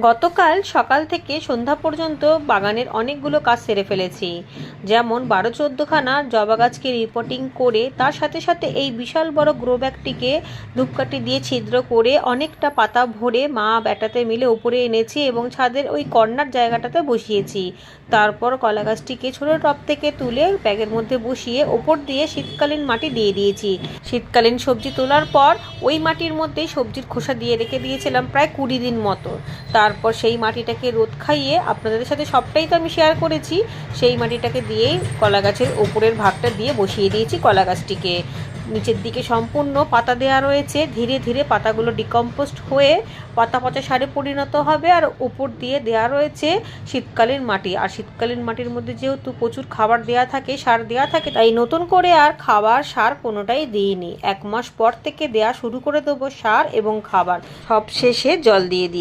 গতকাল সকাল থেকে সন্ধ্যা পর্যন্ত বাগানের অনেকগুলো কাজ সেরে ফেলেছি। যেমন 12-14খানা জবা গাছকে রিপোর্টিং করে তার সাথে সাথে এই বিশাল বড় গ্রো ব্যাগটিকে ধূপকাঠি দিয়ে ছিদ্র করে অনেকটা পাতা ভরে মা ব্যাটাতে মিলে উপরে এনেছি এবং ছাদের ওই কর্নার জায়গাটাতে বসিয়েছি। তারপর কলা গাছটিকে ছোটো টব থেকে তুলে ব্যাগের মধ্যে বসিয়ে ওপর দিয়ে শীতকালীন মাটি দিয়ে দিয়েছি। শীতকালীন সবজি তোলার পর ওই মাটির মধ্যেই সবজির খোসা দিয়ে রেখে দিয়েছিলাম প্রায় 20 দিন মতো। তারপর সেই মাটিটাকে রোদ খাইয়ে আপনাদের সাথে সবটাই তো আমি শেয়ার করেছি। সেই মাটিটাকে দিয়েই কলা গাছের ওপরের ভাগটা দিয়ে বসিয়ে দিয়েছি কলা গাছটিকে। নিচের দিকে সম্পূর্ণ পাতা দেওয়া রয়েছে, ধীরে ধীরে পাতাগুলো ডিকম্পোস্ট হয়ে পাতা পচা সারে পরিণত হবে। আর উপর দিয়ে দেওয়া রয়েছে শীতকালীন মাটি। আর শীতকালীন মাটির মধ্যে যেহেতু প্রচুর খাবার দেওয়া থাকে, সার দেওয়া থাকে, তাই নতুন করে আর খাবার সার কোনোটাই দিইনি। 1 মাস পর থেকে দেওয়া শুরু করে দেবো সার এবং খাবার। সব শেষে জল দিয়ে দিই।